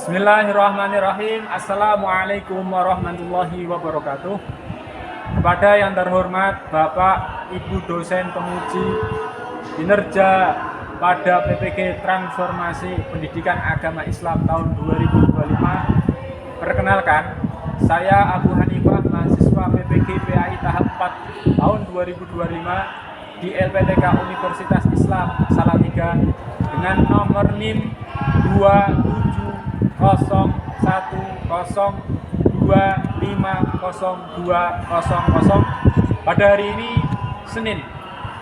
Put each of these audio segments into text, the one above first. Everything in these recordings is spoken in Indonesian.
Bismillahirrahmanirrahim. Assalamualaikum warahmatullahi wabarakatuh. Kepada yang terhormat Bapak Ibu dosen penguji kinerja pada PPG Transformasi Pendidikan Agama Islam tahun 2025. Perkenalkan, saya Abu Hanifah, mahasiswa PPG PAI tahap 4 tahun 2025 di LPTK Universitas Islam Salatiga dengan nomor NIM 27102502000 pada hari ini Senin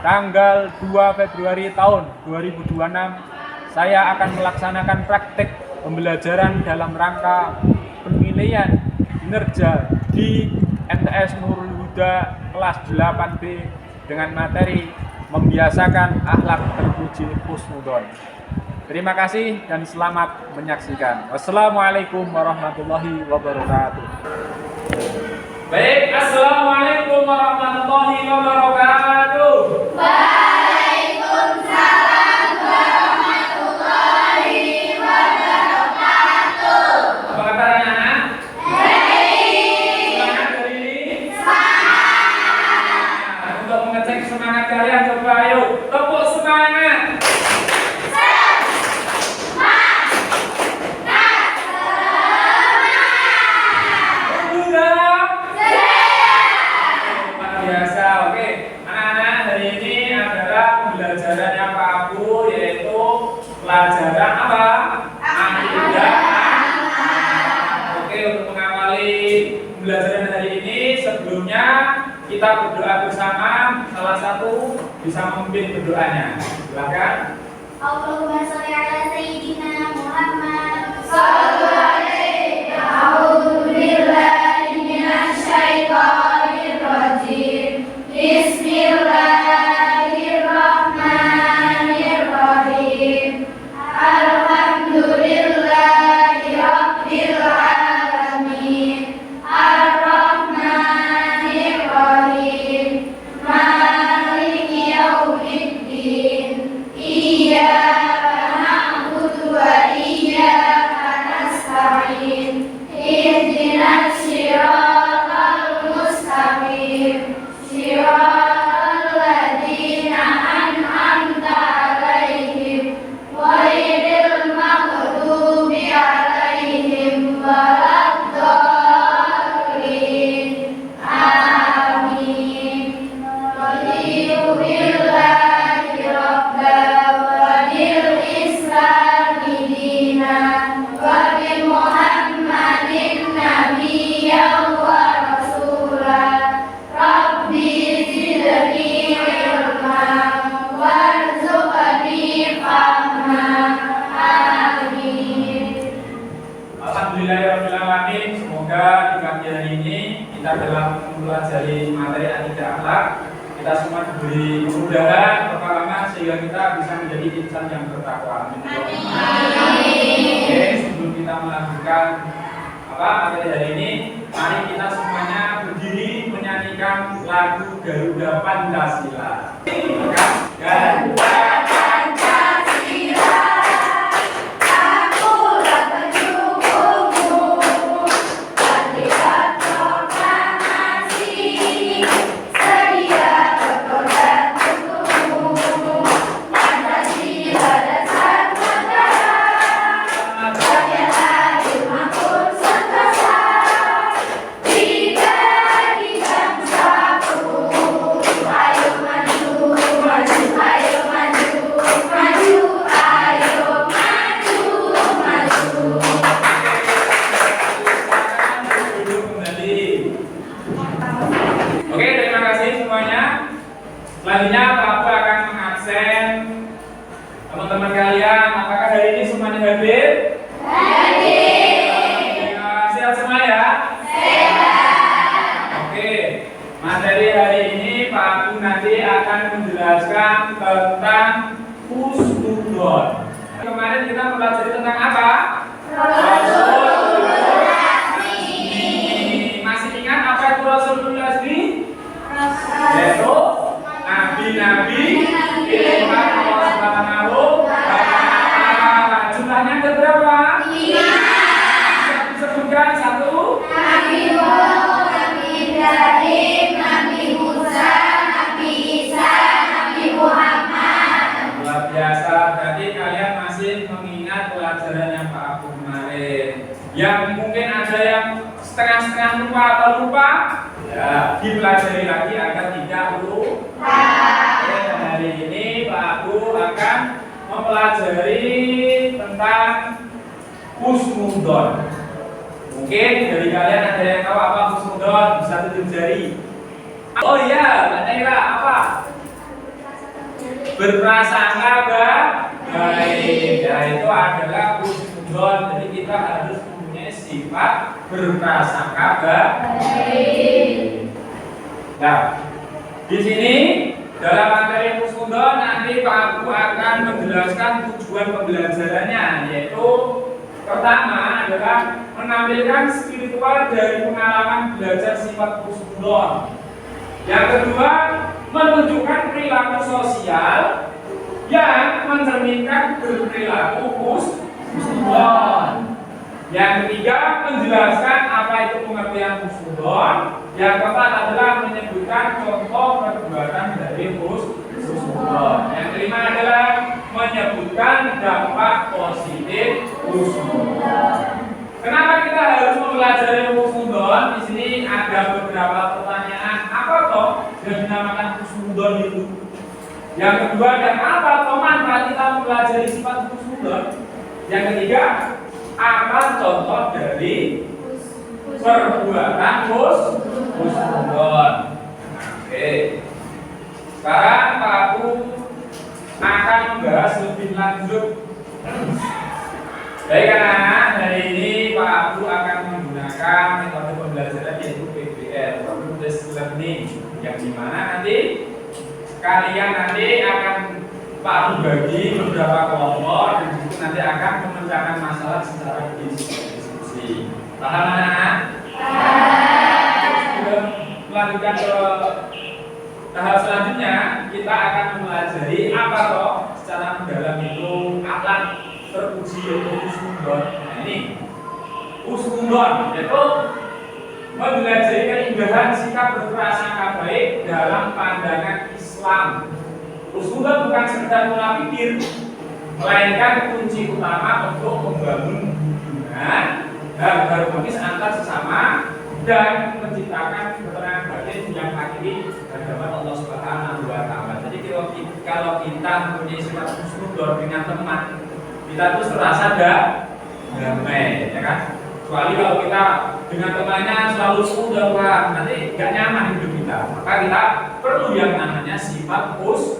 tanggal 2 Februari tahun 2026. Saya akan melaksanakan praktek pembelajaran dalam rangka penilaian kinerja di MTS Nurul Huda kelas 8B dengan materi membiasakan akhlak terpuji husnudon. Terima kasih dan selamat menyaksikan. Wassalamualaikum warahmatullahi wabarakatuh. Baik, assalamualaikum warahmatullahi wabarakatuh. Waalaikumsalam warahmatullahi wabarakatuh. Apa kabar anak-anak? Baik. Semangat hari ini? Semangat. Untuk mengecek semangat kalian, coba ayo tepuk semangat. Pelajaran yang Pak Abu yaitu pelajaran apa? Akidah. Oke, untuk mengawali pembelajaran hari ini sebelumnya kita berdoa bersama. Salah satu bisa memimpin berdoanya. Silakan. Allahumma sholli ala sayyidina Muhammad sallallahu alaihi wa a'udzu billahi minasy syaithanir rajim. Bismillah. Alhamdulillahirrahmanirrahim. Semoga di pagi hari ini kita dalam mempelajari materi akidah akhlak kita semua diberi kemudahan, kepalaman sehingga kita bisa menjadi insan yang bertakwa. Amin. Oke, sebelum kita melanjutkan materi hari ini, mari kita semuanya berdiri menyanyikan lagu Garuda Pancasila. Garuda selanjutnya Pak Abu akan mengabsen teman-teman kalian. Apakah hari ini semuanya hadir? Hadir. Sehat semua ya? Sehat. Oke, materi hari ini Pak Abu nanti akan menjelaskan tentang husnudon. Kemarin kita mempelajari tentang apa? Rasul. Masih ingat apa itu Rasul Asli? Yaitu nabi-nabi pilihan Allah Subhanahu wa Ta'ala. Jumlahnya ada berapa? 5. yang setengah-setengah lupa atau lupa, ya dipelajari lagi agar tidak lupa. Dan hari ini Pak Abu akan mempelajari tentang husnudon. Mungkin dari kalian ada yang tahu apa husnudon, bisa tunjuk jari. Oh iya, Mbak Naira, apa? Berprasangka baik. Ya, itu adalah husnudon. Jadi kita harus mempunyai sifat berprasangka baik. Nah, di sini dalam materi husnudon nanti Pak Abu akan menjelaskan tujuan pembelajarannya, yaitu pertama adalah menampilkan spiritual dari pengalaman belajar sifat husnudon. Yang kedua, menunjukkan perilaku sosial yang mencerminkan perilaku husnudon. Yang ketiga, menjelaskan apa itu pengertian husnudon. Yang keempat adalah menyebutkan contoh perbuatan dari husnudon. Yang kelima adalah menyebutkan dampak positif husnudon. Kenapa kita harus mempelajari husnudon? Di sini ada beberapa pertanyaan. Apa toh yang dinamakan husnudon itu? Yang kedua, dan apa toh manfaat kita mempelajari sifat husnudon? Yang ketiga, apa contoh dari perbuatan husnudon? Oke. Sekarang Pak Abu akan membahas lebih lanjut. Baik anak-anak, hari ini Pak Abu akan menggunakan metode pembelajaran yaitu PBL, Problem Based Learning, yang dimana nanti kalian akan Pak Abu bagi beberapa kelompok dan itu nanti akan memecahkan masalah secara diskusi. Paham anak-anak? Sebelum melanjutkan ke tahap selanjutnya, kita akan mempelajari apa toh secara mendalam itu akhlak terpuji yaitu husnudon. Nah ini husnudon yaitu mempelajari keindahan sikap berprasangka baik dalam pandangan Islam. Husnudon bukan sekedar pola pikir, melainkan kunci utama untuk membangun hubungan dan harmonis antar sesama dan menciptakan ketenangan batin yang hakiki hadapan Allah Subhanahu wa Ta'ala. Jadi kalau kita mempunyai sifat husnudon dengan teman, kita tuh terasa damai, ya kan? Kecuali kalau kita dengan temannya selalu sudah nanti gak nyaman hidup kita. Maka kita perlu yang namanya sifat husnudon.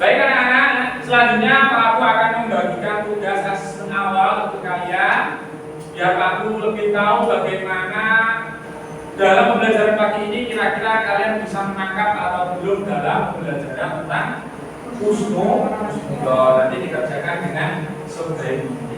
Baik anak-anak, selanjutnya Pak Abu akan membagikan tugas asesmen awal untuk kalian biar Pak Abu lebih tahu bagaimana dalam pembelajaran pagi ini kira-kira kalian bisa menangkap atau belum dalam pembelajaran tentang husnudon. Nanti dikerjakan dengan sebaik mungkin.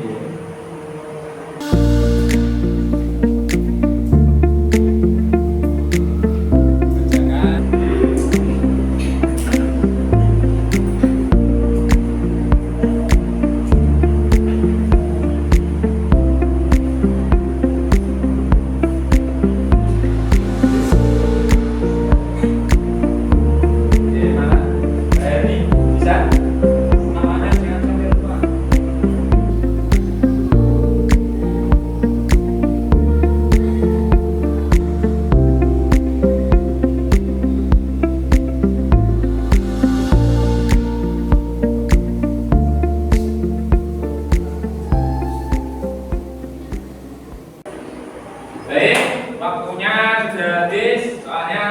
Baik, waktunya sudah habis, soalnya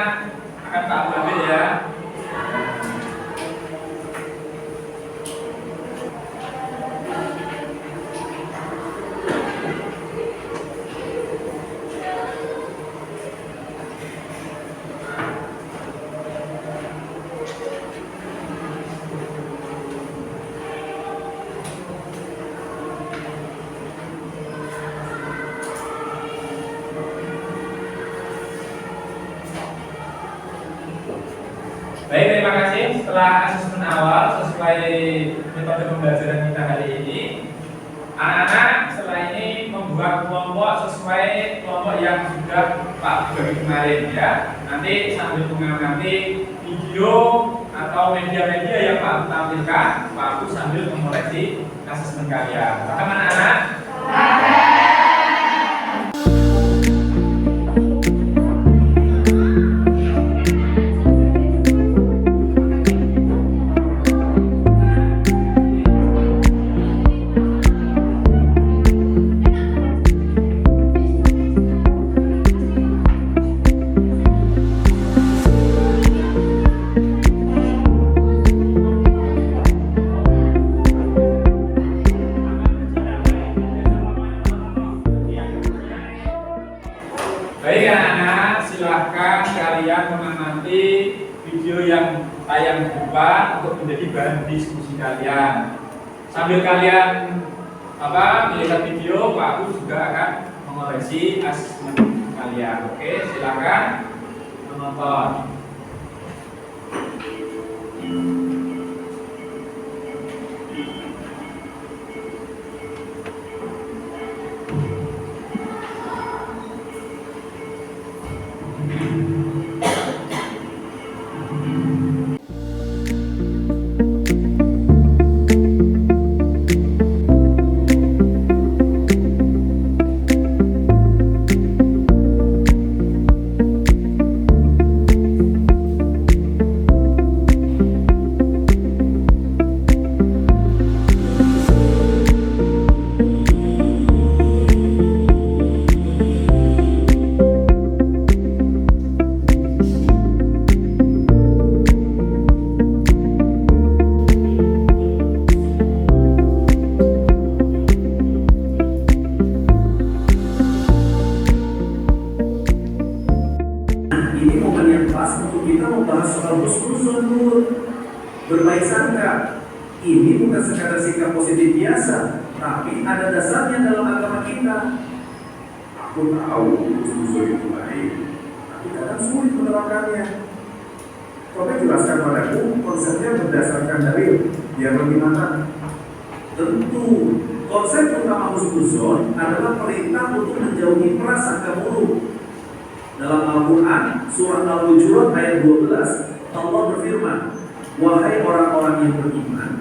akan Pak Abu ambil ya. Baik, terima kasih. Setelah asesmen awal sesuai metode pembelajaran kita hari ini, anak-anak setelah ini membuat kelompok sesuai kelompok yang sudah Pak bagi kemarin ya. Nanti sambil mengamati video atau media-media yang Pak tampilkan, Pak sambil mengoreksi asesmen kalian. Paham anak-anak? Baik anak-anak, silahkan kalian mengamati video yang tayang di depan untuk menjadi bahan diskusi kalian. Sambil kalian melihat video, Pak Abu juga akan mengoreksi asesmen kalian. Oke, silahkan menonton. Ini momen yang pas untuk kita membahas soal husnuzon. Berbaik sangka. Ini bukan sekadar sikap positif biasa, tapi ada dasarnya dalam agama kita. Aku tahu husnuzon itu baik, tapi kadang sulit menerapkannya. Coba jelaskan padaku konsepnya berdasarkan dalil biar lebih matang. Tentu, konsep utama husnuzon adalah perintah untuk menjauhi prasangka buruk. Dalam Al-Quran, surah Al-Hujurat ayat 12, Allah berfirman, wahai orang-orang yang beriman,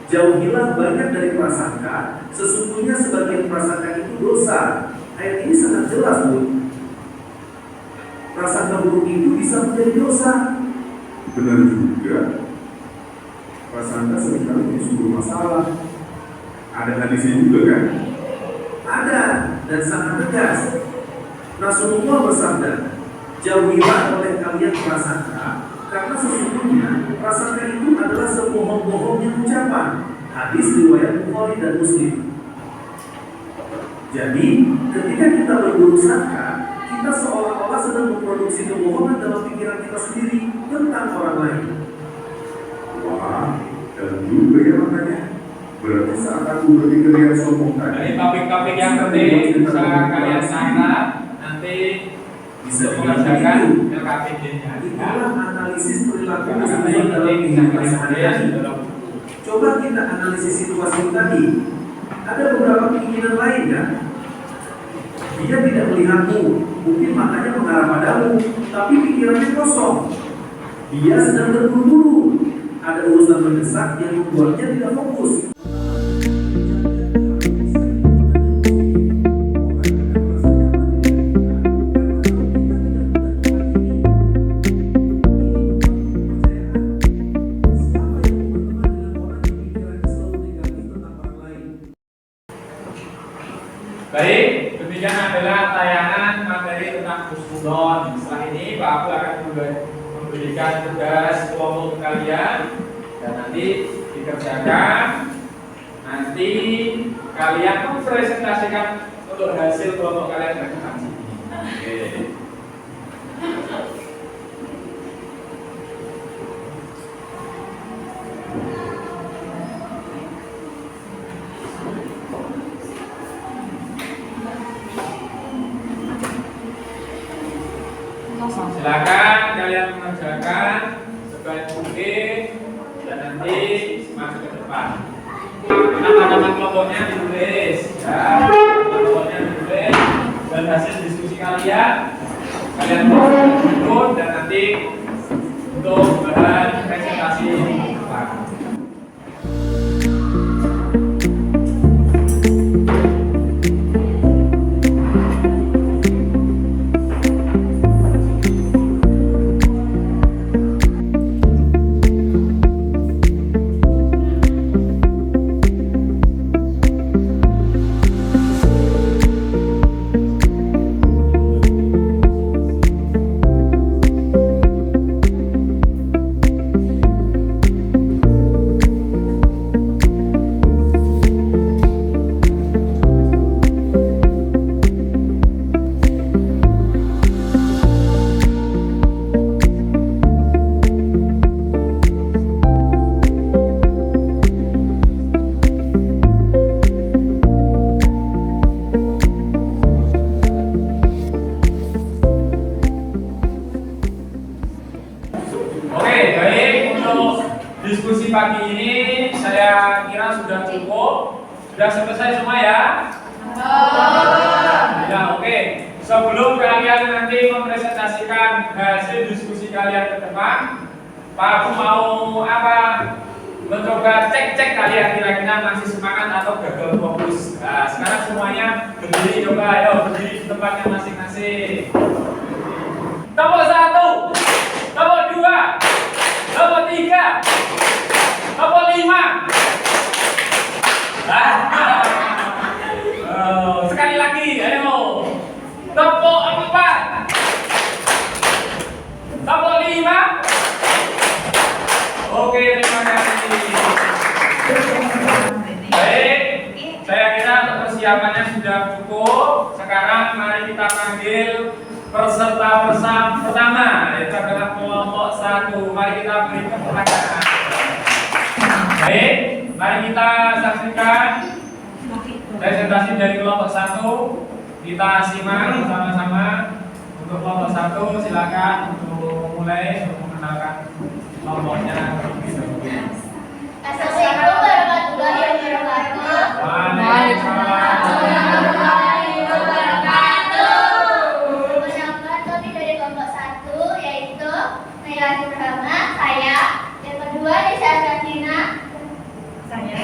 jauhilah banyak dari prasangka, sesungguhnya sebagian prasangka itu dosa. Ayat ini sangat jelas, Bu. Prasangka buruk itu bisa menjadi dosa. Benar juga. Prasangka seringkali punya sumber masalah. Ada hadisnya juga kan? Ada, dan sangat tegas. Rasulullah bersabda, jauhilah oleh kalian prasangka, karena sesungguhnya prasangka itu adalah sebohong-bohongnya ucapan. Hadis riwayat Bukhari dan Muslim. Jadi, ketika kita berburuk sangka, kita seolah-olah sedang memproduksi kebohongan dalam pikiran kita sendiri tentang orang lain. Wah, dalam juga ya makanya. Berarti saat aku berpikir yang sombong tadi. Dari topik-topik yang penting bisa kalian catat. Nanti bisa mengerjakan LKPD-nya. Itulah analisis perilaku husnuzon dalam kehidupan sehari-hari. Coba kita analisis situasi tadi. Ada beberapa keinginan lain kan? Dia tidak melihatmu, mungkin matanya mengarah padamu, tapi pikirannya kosong. Dia sedang terburu-buru. Ada urusan mendesak yang membuatnya tidak fokus. Baik, demikian adalah tayangan materi tentang husnuzon. Setelah ini Pak Abdul akan memberikan tugas kelompok kalian dan nanti dikerjakan. Nanti kalian mempresentasikan untuk hasil kelompok kalian dan nanti. Oke. Silakan kalian mengerjakan sebaik mungkin dan nanti maju ke depan. Nama-nama kelompoknya ditulis, ya. Kelompoknya ditulis dan hasil diskusi kalian ikut dan nanti untuk bahan presentasi depan. Sudah selesai semua ya? Ya, oke. Sebelum kalian nanti mempresentasikan hasil diskusi kalian ke depan, Pak Aku mau apa? Mencoba cek kalian kira-kira masih semangat atau gagal fokus. Nah, sekarang semuanya berdiri, coba ayo berdiri di tempatnya masing-masing. Nomor 1, nomor 2, nomor 3, nomor 5. Sekali lagi, ayo. Nomor 4, nomor 5. Oke, terima kasih. Baik, saya kira persiapannya sudah cukup. Sekarang mari kita panggil peserta pertama, yaitu adalah kelompok 1. Mari kita beri tepuk tangan. Baik, mari kita saksikan presentasi dari kelompok 1. Kita simak bersama-sama. Untuk kelompok 1, silakan untuk mulai mengenalkan kelompoknya. Assalamualaikum warahmatullahi wabarakatuh. Waalaikumsalam. Perkenalkan, kami dari kelompok 1 yaitu Naila Rahma, saya. Yang kedua Nisha Sakina, saya.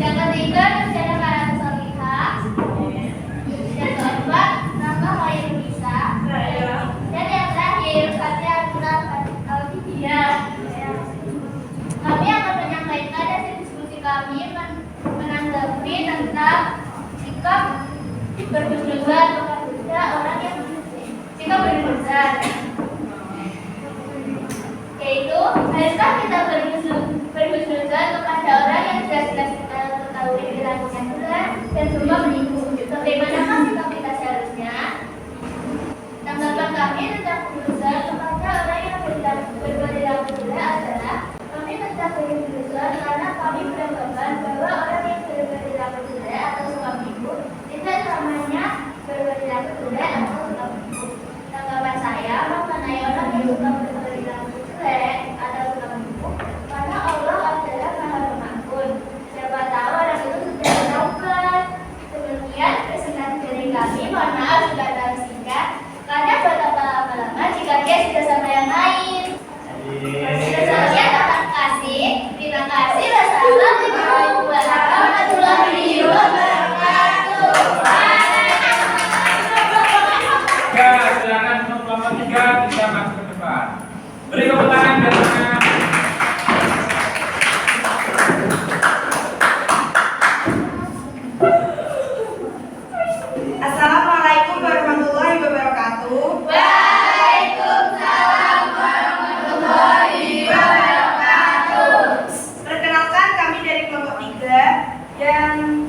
Yang ketiga Nurjana Karana Solihah. Yang keempat Nama Hoirul Nisa, saya. Dan yang terakhir Fatia Al-Fidya. Kami akan menyampaikan hasil diskusi kami menanggapi tentang sikap berhusnuzan kepada orang yang sikap berhusnuzan, yaitu haruskah kita berhusnuzan kepada orang yang jelas-jelas kita ketahui perilakunya benar dan semua menipu. Bagaimanakah sikap kita seharusnya? Tanggapan kami tentang berhusnuzan kepada orang yang berperilaku benar adalah kami tetap berhusnuzan karena kami beranggapan bahwa orang yang berperilaku benar atau suka menipu tidak selamanya berperilaku benar atau suka menipu. Tanggapan saya mengenai orang yang suka berperilaku jelek atau suka menipu, karena Allah adalah Maha Pengampun. Siapa tahu orang itu sudah bertaubat. Demikian presentasi dari kami. Mohon maaf jika terlalu singkat, karena buat apa lama-lama jika dia sudah sama yang lain. Terima kasih. Wassalamualaikum warahmatullahi wabarakatuh. Ya, silakan untuk kelompok 3 bisa masuk ke depan. Beri tepuk tangan biar Assalamualaikum warahmatullahi wabarakatuh. Waalaikumsalam warahmatullahi wabarakatuh. Perkenalkan, kami dari kelompok 3 yang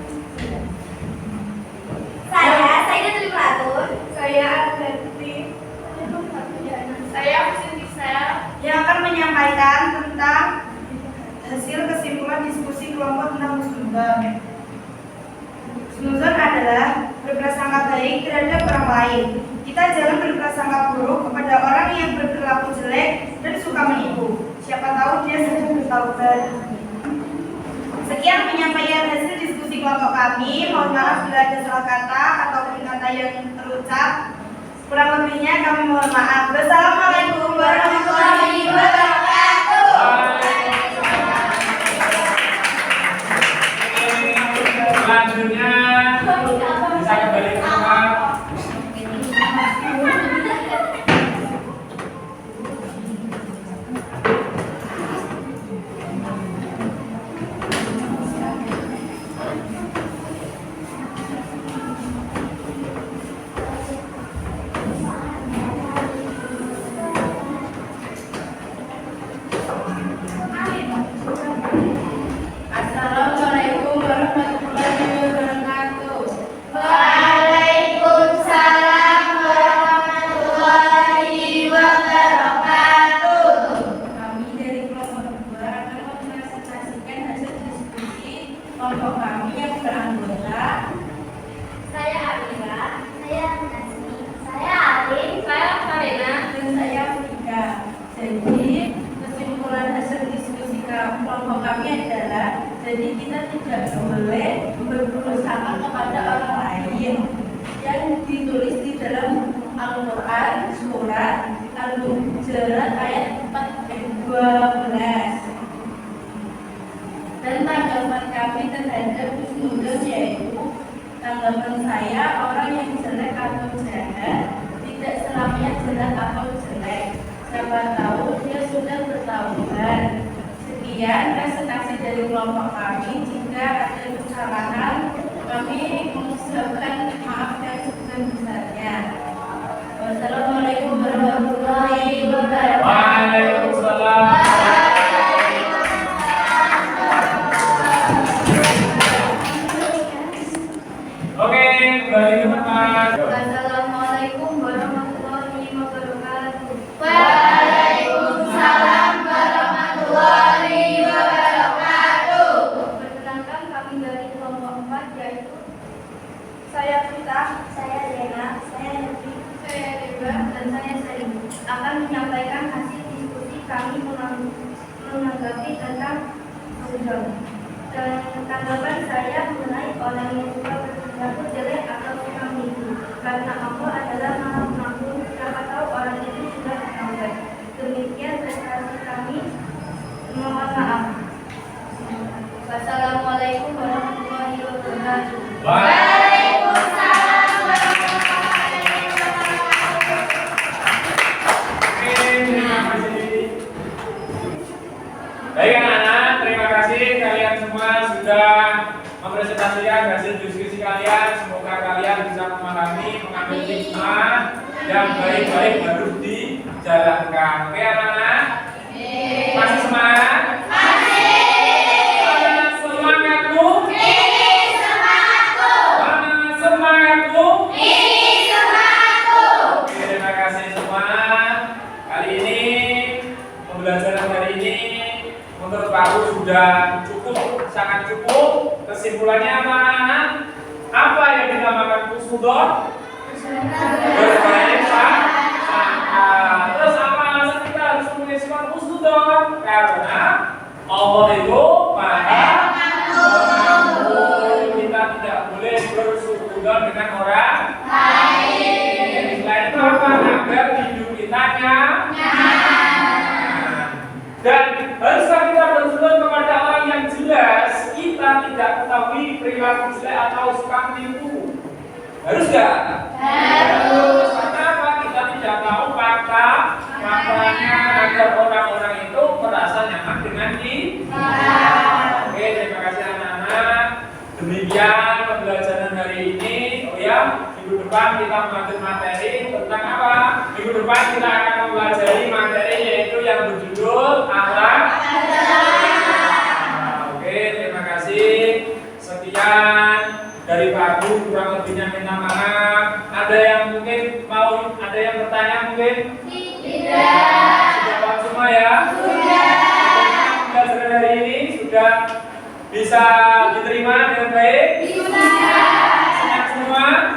Saya Saidatul Platun. saya Arti, Saya Husin Tisel. yang akan menyampaikan tentang hasil kesimpulan diskusi kelompok tentang husnuzon. Husnuzon adalah berprasangka baik terhadap orang lain. Kita jangan berprasangka buruk kepada orang yang berperilaku jelek dan suka menipu. Siapa tahu dia sudah bertaubat. Sekian penyampaian hasil diskusi kelompok kami. Mohon maaf bila ada salah kata atau kata yang terucap. Kurang lebihnya kami mohon maaf. Wassalamualaikum warahmatullahi wabarakatuh. selanjutnya bisa kembali ke tempat. Surat ayat 12. Dan tanggapan kami terhadap husnudon yaitu tanggapan saya, orang yang jelek atau jahat tidak selamanya jelek atau jelek. Siapa tahu dia sudah bertaubat. Sekian presentasi dari kelompok kami. Jika ada kesalahan, kami mengucapkan maaf yang sebesar-besarnya. Wassalamualaikum warahmatullahi wabarakatuh. Waalaikumsalam. Oke, kembali ke tempat. Assalamualaikum warahmatullahi wabarakatuh. Waalaikumsalam warahmatullahi wabarakatuh. Perkenalkan kami dari kelompok 4 yaitu Saya Prita, saya Lena, saya Lutfi, saya Reba, dan saya Salim akan menyampaikan hasil diskusi kami menanggapi tentang husnudon. Dan tanggapan saya mengenai orang yang suka berperilaku jelek atau suka menipu. Karena Allah adalah Maha Pengampun, siapa tahu orang itu sudah bertaubat. Demikian prestasi kami. Mohon maaf. Wassalamualaikum warahmatullahi wabarakatuh. Waalaikumsalam warahmatullahi wabarakatuh. Oke, terima kasih. Baik anak-anak, terima kasih kalian semua sudah mempresentasikan hasil diskusi kalian. Semoga kalian bisa memahami, mengambil hikmah yang baik-baik harus dijalankan. Oke anak-anak? Masih semangat? Semangatmu? Semangatmu? Oke, terima kasih semua. Kali ini pembelajaran hari ini menurut aku sudah cukup, sangat cukup. Kesimpulannya apa? Apa yang dinamakan husnudon? Berbaik sangka. Terus apa alasan kita harus mengisahkan husnudon? Karena Allah itu Maha Pengampun. Kita tidak boleh bersujudon dengan orang lain. Selain itu apa? Agar hidup kita nyaman. Dan haruskah kita bersujud kepada orang yang jelas kita tidak ketahui perilaku jelek atau suka menipu? Harus nggak? Harus. Karena apa? Kita tidak tahu faktanya agar orang-orang itu merasa nyaman dengan kita. Oke, terima kasih anak-anak. Demikian pembelajaran hari ini. Oh ya, minggu depan kita mengambil materi tentang apa? Minggu depan kita akan mempelajari materi yaitu yang berjudul akhlak. Oke, terima kasih. Sekian dari Pak Agung, kurang lebihnya minta maaf. Ada yang mungkin mau, ada yang bertanya mungkin? Tidak. Sudah paham semua ya? Sudah. Pembelajaran hari ini sudah bisa diterima dengan baik? Bisa. Senang semua?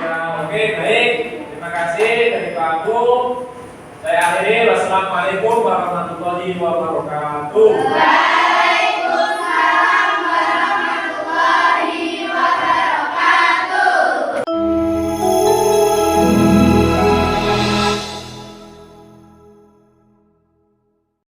Ya, oke, baik. Terima kasih dari Pak Agung. Saya akhiri. Wassalamualaikum warahmatullahi wabarakatuh.